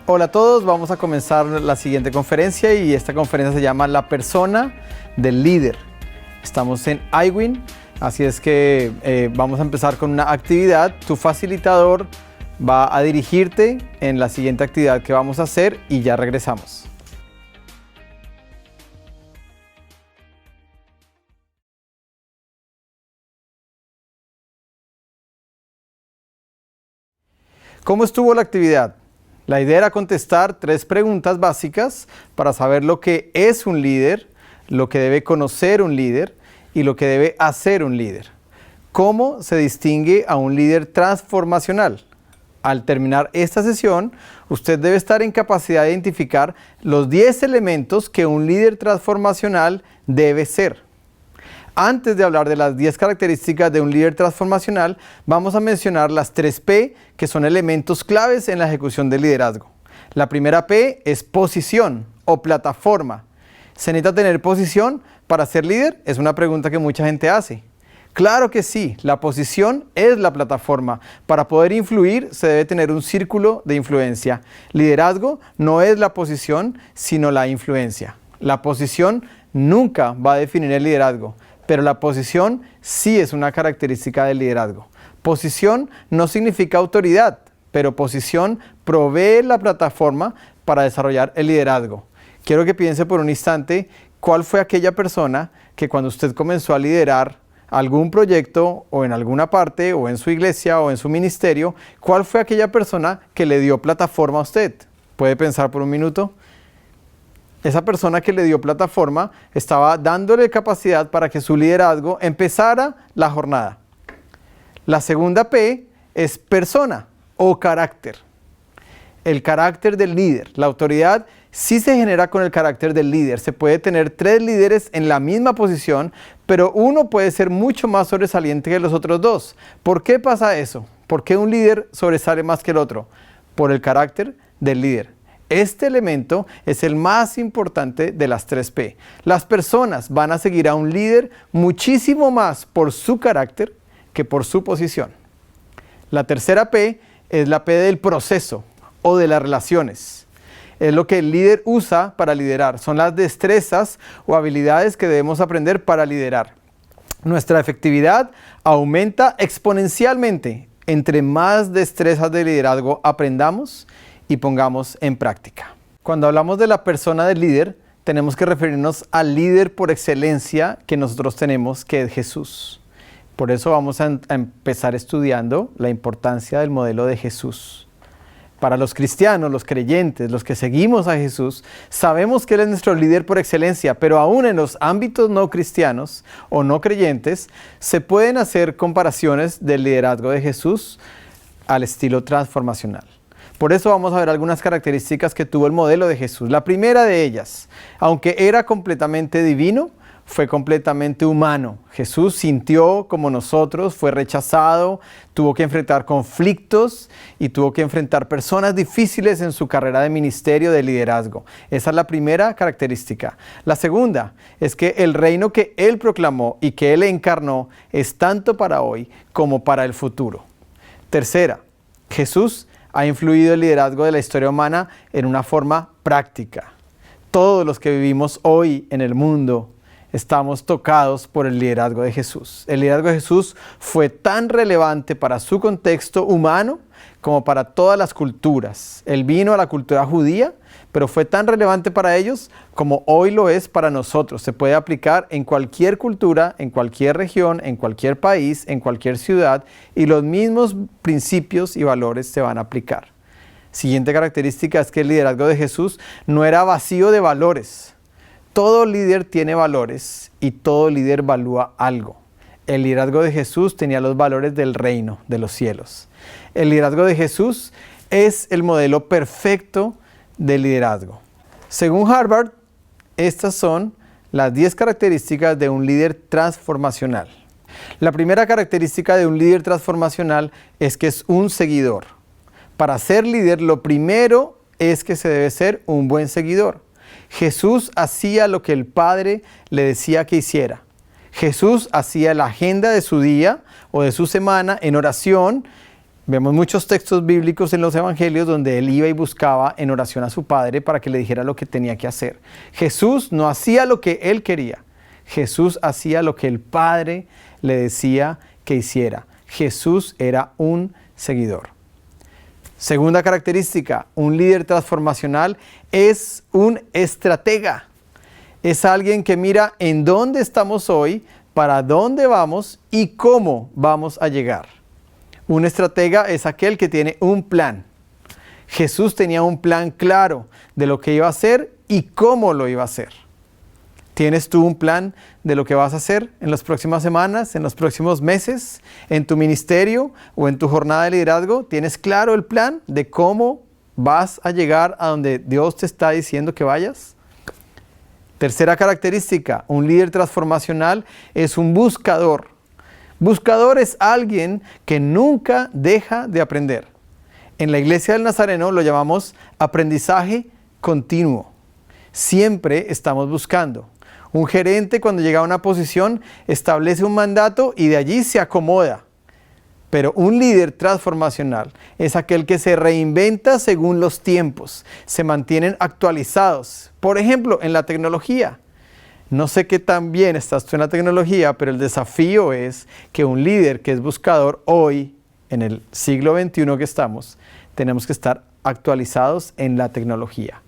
Hola a todos, vamos a comenzar la siguiente conferencia y esta conferencia se llama La persona del líder. Estamos en iWin, así es que vamos a empezar con una actividad. Tu facilitador va a dirigirte en la siguiente actividad que vamos a hacer y ya regresamos. ¿Cómo estuvo la actividad? La idea era contestar 3 preguntas básicas para saber lo que es un líder, lo que debe conocer un líder y lo que debe hacer un líder. ¿Cómo se distingue a un líder transformacional? Al terminar esta sesión, usted debe estar en capacidad de identificar los 10 elementos que un líder transformacional debe ser. Antes de hablar de las 10 características de un líder transformacional, vamos a mencionar las 3 P, que son elementos claves en la ejecución del liderazgo. La primera P es posición o plataforma. ¿Se necesita tener posición para ser líder? Es una pregunta que mucha gente hace. Claro que sí, la posición es la plataforma. Para poder influir se debe tener un círculo de influencia. Liderazgo no es la posición, sino la influencia. La posición nunca va a definir el liderazgo, pero la posición sí es una característica del liderazgo. Posición no significa autoridad, pero posición provee la plataforma para desarrollar el liderazgo. Quiero que piense por un instante cuál fue aquella persona que cuando usted comenzó a liderar algún proyecto o en alguna parte o en su iglesia o en su ministerio, ¿cuál fue aquella persona que le dio plataforma a usted? ¿Puede pensar por un minuto? Esa persona que le dio plataforma estaba dándole capacidad para que su liderazgo empezara la jornada. La segunda P es persona o carácter. El carácter del líder. La autoridad sí se genera con el carácter del líder. Se puede tener 3 líderes en la misma posición, pero uno puede ser mucho más sobresaliente que los otros 2. ¿Por qué pasa eso? ¿Por qué un líder sobresale más que el otro? Por el carácter del líder. Este elemento es el más importante de las 3 P. Las personas van a seguir a un líder muchísimo más por su carácter que por su posición. La tercera P es la P del proceso o de las relaciones. Es lo que el líder usa para liderar. Son las destrezas o habilidades que debemos aprender para liderar. Nuestra efectividad aumenta exponencialmente entre más destrezas de liderazgo aprendamos y pongamos en práctica. Cuando hablamos de la persona del líder, tenemos que referirnos al líder por excelencia que nosotros tenemos, que es Jesús. Por eso vamos a empezar estudiando la importancia del modelo de Jesús. Para los cristianos, los creyentes, los que seguimos a Jesús, sabemos que Él es nuestro líder por excelencia, pero aún en los ámbitos no cristianos o no creyentes, se pueden hacer comparaciones del liderazgo de Jesús al estilo transformacional. Por eso vamos a ver algunas características que tuvo el modelo de Jesús. La primera de ellas, aunque era completamente divino, fue completamente humano. Jesús sintió como nosotros, fue rechazado, tuvo que enfrentar conflictos y tuvo que enfrentar personas difíciles en su carrera de ministerio, de liderazgo. Esa es la primera característica. La segunda es que el reino que Él proclamó y que Él encarnó es tanto para hoy como para el futuro. Tercera, Jesús ha influido el liderazgo de la historia humana en una forma práctica. Todos los que vivimos hoy en el mundo estamos tocados por el liderazgo de Jesús. El liderazgo de Jesús fue tan relevante para su contexto humano como para todas las culturas. Él vino a la cultura judía, pero fue tan relevante para ellos como hoy lo es para nosotros. Se puede aplicar en cualquier cultura, en cualquier región, en cualquier país, en cualquier ciudad, y los mismos principios y valores se van a aplicar. Siguiente característica es que el liderazgo de Jesús no era vacío de valores. Todo líder tiene valores y todo líder valúa algo. El liderazgo de Jesús tenía los valores del reino de los cielos. El liderazgo de Jesús es el modelo perfecto de liderazgo. Según Harvard, estas son las 10 características de un líder transformacional. La primera característica de un líder transformacional es que es un seguidor. Para ser líder, lo primero es que se debe ser un buen seguidor. Jesús hacía lo que el Padre le decía que hiciera. Jesús hacía la agenda de su día o de su semana en oración Vemos muchos textos bíblicos en los evangelios donde él iba y buscaba en oración a su padre para que le dijera lo que tenía que hacer. Jesús no hacía lo que él quería. Jesús hacía lo que el Padre le decía que hiciera. Jesús era un seguidor. Segunda característica, un líder transformacional es un estratega. Es alguien que mira en dónde estamos hoy, para dónde vamos y cómo vamos a llegar. Un estratega es aquel que tiene un plan. Jesús tenía un plan claro de lo que iba a hacer y cómo lo iba a hacer. ¿Tienes tú un plan de lo que vas a hacer en las próximas semanas, en los próximos meses, en tu ministerio o en tu jornada de liderazgo? ¿Tienes claro el plan de cómo vas a llegar a donde Dios te está diciendo que vayas? Tercera característica, un líder transformacional es un buscador. Buscador es alguien que nunca deja de aprender. En la Iglesia del Nazareno lo llamamos aprendizaje continuo. Siempre estamos buscando. Un gerente, cuando llega a una posición, establece un mandato y de allí se acomoda. Pero un líder transformacional es aquel que se reinventa según los tiempos, se mantienen actualizados. Por ejemplo, en la tecnología. No sé qué tan bien estás tú en la tecnología, pero el desafío es que un líder que es buscador hoy, en el siglo XXI que estamos, tenemos que estar actualizados en la tecnología.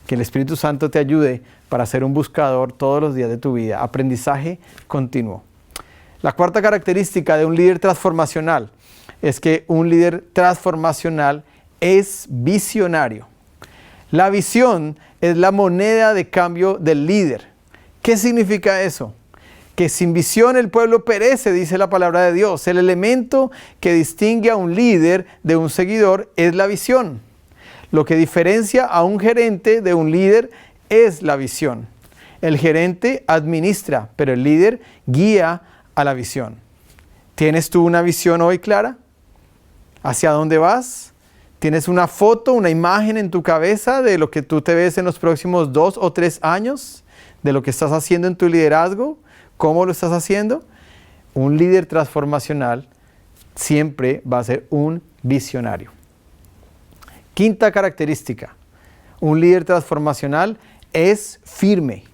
Que el Espíritu Santo te ayude para ser un buscador todos los días de tu vida. Aprendizaje continuo. La cuarta característica de un líder transformacional es que un líder transformacional es visionario. La visión es la moneda de cambio del líder. ¿Qué significa eso? Que sin visión el pueblo perece, dice la palabra de Dios. El elemento que distingue a un líder de un seguidor es la visión. Lo que diferencia a un gerente de un líder es la visión. El gerente administra, pero el líder guía a la visión. ¿Tienes tú una visión hoy clara? ¿Hacia dónde vas? ¿Tienes una foto, una imagen en tu cabeza de lo que tú te ves en los próximos 2 o 3 años? ¿De lo que estás haciendo en tu liderazgo? ¿Cómo lo estás haciendo? Un líder transformacional siempre va a ser un visionario. Quinta característica. Un líder transformacional es firme.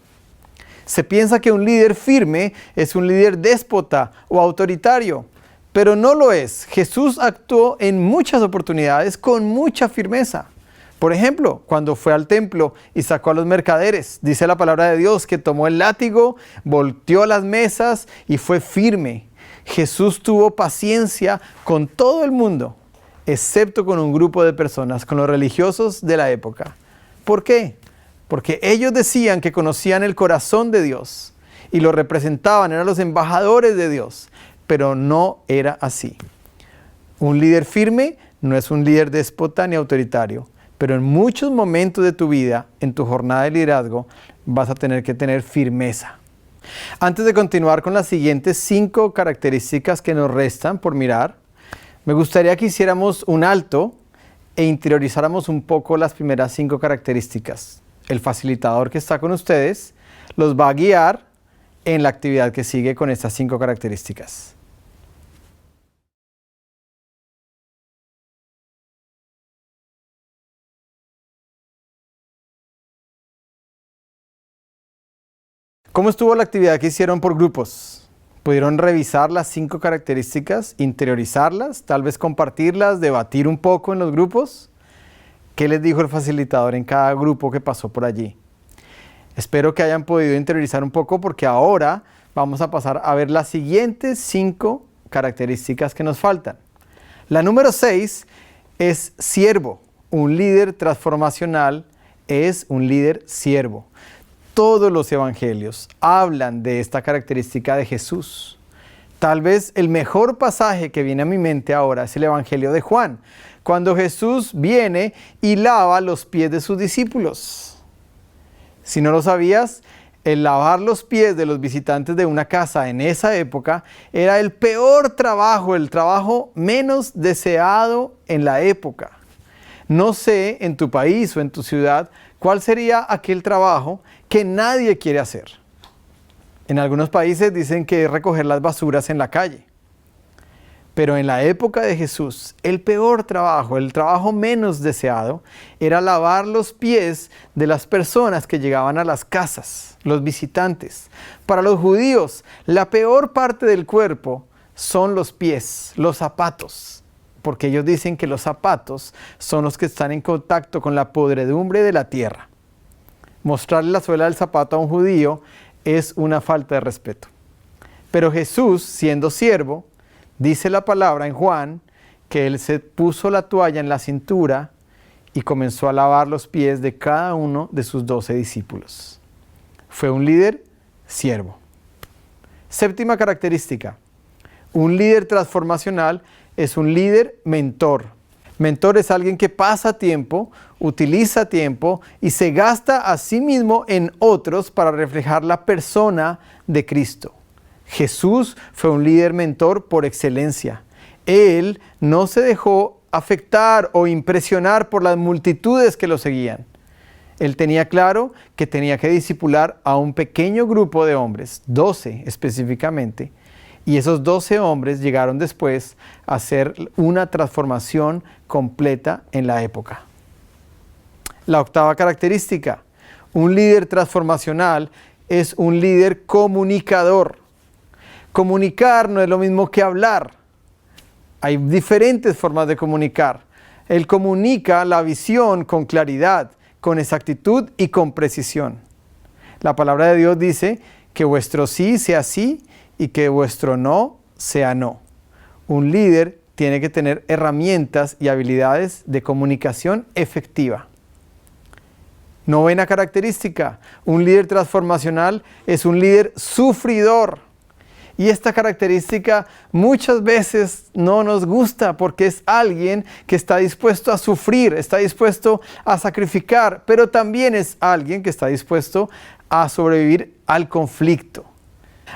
Se piensa que un líder firme es un líder déspota o autoritario, pero no lo es. Jesús actuó en muchas oportunidades con mucha firmeza. Por ejemplo, cuando fue al templo y sacó a los mercaderes, dice la palabra de Dios que tomó el látigo, volteó las mesas y fue firme. Jesús tuvo paciencia con todo el mundo, excepto con un grupo de personas, con los religiosos de la época. ¿Por qué? Porque ellos decían que conocían el corazón de Dios y lo representaban, eran los embajadores de Dios, pero no era así. Un líder firme no es un líder déspota ni autoritario, pero en muchos momentos de tu vida, en tu jornada de liderazgo, vas a tener que tener firmeza. Antes de continuar con las siguientes 5 características que nos restan por mirar, me gustaría que hiciéramos un alto e interiorizáramos un poco las primeras 5 características. El facilitador que está con ustedes los va a guiar en la actividad que sigue con estas 5 características. ¿Cómo estuvo la actividad que hicieron por grupos? ¿Pudieron revisar las 5 características, interiorizarlas, tal vez compartirlas, debatir un poco en los grupos? ¿Qué les dijo el facilitador en cada grupo que pasó por allí? Espero que hayan podido interiorizar un poco porque ahora vamos a pasar a ver las siguientes 5 características que nos faltan. La número 6 es siervo. Un líder transformacional es un líder siervo. Todos los evangelios hablan de esta característica de Jesús. Tal vez el mejor pasaje que viene a mi mente ahora es el Evangelio de Juan, cuando Jesús viene y lava los pies de sus discípulos. Si no lo sabías, el lavar los pies de los visitantes de una casa en esa época era el peor trabajo, el trabajo menos deseado en la época. No sé en tu país o en tu ciudad cuál sería aquel trabajo que nadie quiere hacer. En algunos países dicen que es recoger las basuras en la calle. Pero en la época de Jesús, el peor trabajo, el trabajo menos deseado, era lavar los pies de las personas que llegaban a las casas, los visitantes. Para los judíos, la peor parte del cuerpo son los pies, los zapatos, porque ellos dicen que los zapatos son los que están en contacto con la podredumbre de la tierra. Mostrarle la suela del zapato a un judío es una falta de respeto. Pero Jesús, siendo siervo, dice la palabra en Juan que él se puso la toalla en la cintura y comenzó a lavar los pies de cada uno de sus 12 discípulos. Fue un líder siervo. Séptima característica. Un líder transformacional es un líder mentor. Mentor es alguien que pasa tiempo, utiliza tiempo y se gasta a sí mismo en otros para reflejar la persona de Cristo. Jesús fue un líder mentor por excelencia. Él no se dejó afectar o impresionar por las multitudes que lo seguían. Él tenía claro que tenía que discipular a un pequeño grupo de hombres, 12 específicamente, y esos 12 hombres llegaron después a hacer una transformación completa en la época. La octava característica, un líder transformacional es un líder comunicador. Comunicar no es lo mismo que hablar. Hay diferentes formas de comunicar. Él comunica la visión con claridad, con exactitud y con precisión. La palabra de Dios dice que vuestro sí sea sí y que vuestro no sea no. Un líder tiene que tener herramientas y habilidades de comunicación efectiva. Novena característica, un líder transformacional es un líder sufridor. Y esta característica muchas veces no nos gusta porque es alguien que está dispuesto a sufrir, está dispuesto a sacrificar, pero también es alguien que está dispuesto a sobrevivir al conflicto.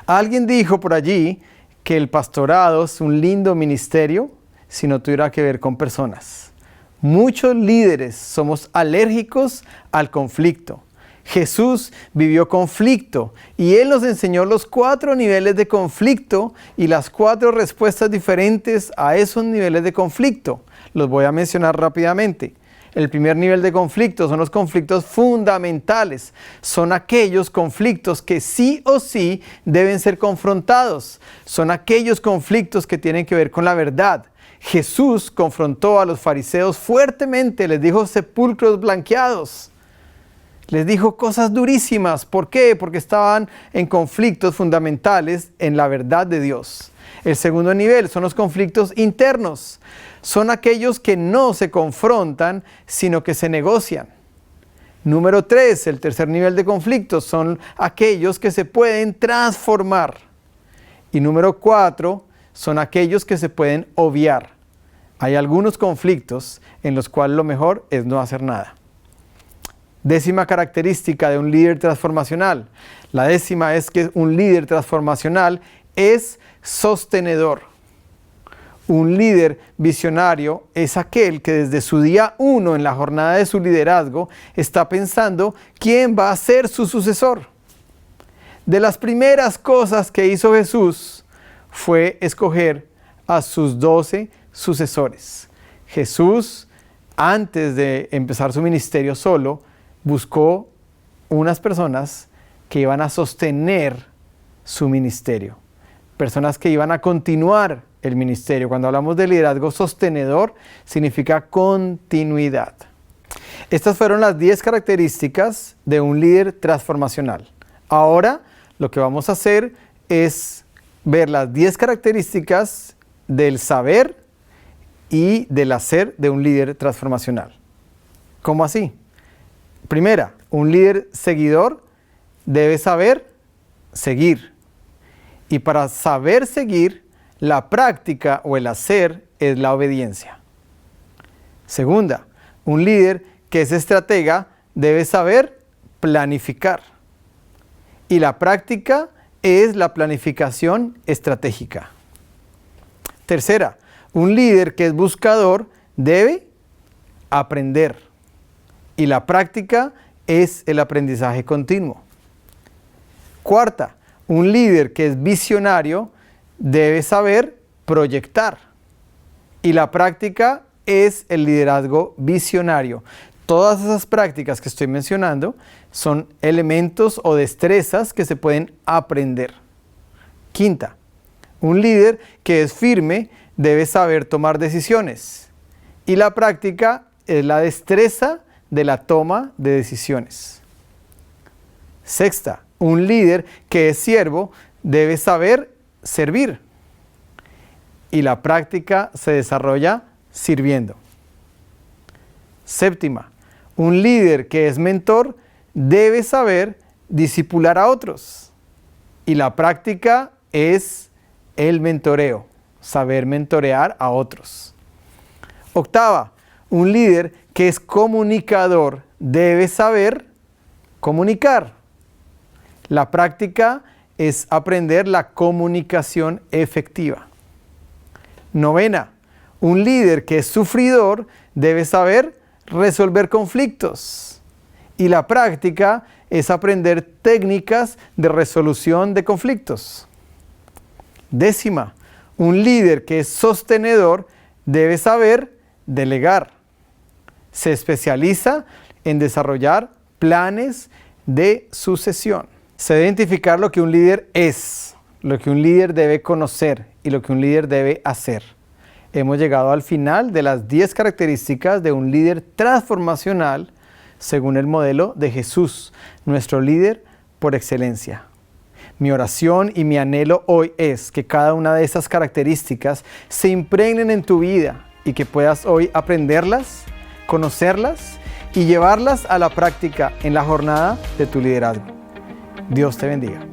Alguien dijo por allí que el pastorado es un lindo ministerio si no tuviera que ver con personas. Muchos líderes somos alérgicos al conflicto. Jesús vivió conflicto y Él nos enseñó los 4 niveles de conflicto y las 4 respuestas diferentes a esos niveles de conflicto. Los voy a mencionar rápidamente. El primer nivel de conflicto son los conflictos fundamentales. Son aquellos conflictos que sí o sí deben ser confrontados. Son aquellos conflictos que tienen que ver con la verdad. Jesús confrontó a los fariseos fuertemente, les dijo sepulcros blanqueados. Les dijo cosas durísimas. ¿Por qué? Porque estaban en conflictos fundamentales en la verdad de Dios. El segundo nivel son los conflictos internos. Son aquellos que no se confrontan, sino que se negocian. Número 3, el tercer nivel de conflictos, son aquellos que se pueden transformar. Y número 4, son aquellos que se pueden obviar. Hay algunos conflictos en los cuales lo mejor es no hacer nada. Décima característica de un líder transformacional. La décima es que un líder transformacional es sostenedor. Un líder visionario es aquel que desde su día 1 en la jornada de su liderazgo está pensando quién va a ser su sucesor. De las primeras cosas que hizo Jesús fue escoger a sus 12 sucesores. Jesús, antes de empezar su ministerio solo, buscó unas personas que iban a sostener su ministerio, personas que iban a continuar el ministerio. Cuando hablamos de liderazgo sostenedor, significa continuidad. Estas fueron las 10 características de un líder transformacional. Ahora, lo que vamos a hacer es ver las 10 características del saber y del hacer de un líder transformacional. ¿Cómo así? Primera, un líder seguidor debe saber seguir. Y para saber seguir, la práctica o el hacer es la obediencia. Segunda, un líder que es estratega debe saber planificar. Y la práctica es la planificación estratégica. Tercera, un líder que es buscador debe aprender. Y la práctica es el aprendizaje continuo. Cuarta, un líder que es visionario debe saber proyectar. Y la práctica es el liderazgo visionario. Todas esas prácticas que estoy mencionando son elementos o destrezas que se pueden aprender. Quinta, un líder que es firme debe saber tomar decisiones. Y la práctica es la destreza de la toma de decisiones. Sexta, un líder que es siervo debe saber servir. Y la práctica se desarrolla sirviendo. Séptima, un líder que es mentor debe saber discipular a otros. Y la práctica es el mentoreo, saber mentorear a otros. Octava, un líder que es comunicador debe saber comunicar. La práctica es aprender la comunicación efectiva. Novena, un líder que es sufridor debe saber resolver conflictos. Y la práctica es aprender técnicas de resolución de conflictos. Décima, un líder que es sostenedor debe saber delegar. Se especializa en desarrollar planes de sucesión. Se debe identificar lo que un líder es, lo que un líder debe conocer y lo que un líder debe hacer. Hemos llegado al final de las 10 características de un líder transformacional según el modelo de Jesús, nuestro líder por excelencia. Mi oración y mi anhelo hoy es que cada una de esas características se impregnen en tu vida y que puedas hoy aprenderlas, conocerlas y llevarlas a la práctica en la jornada de tu liderazgo. Dios te bendiga.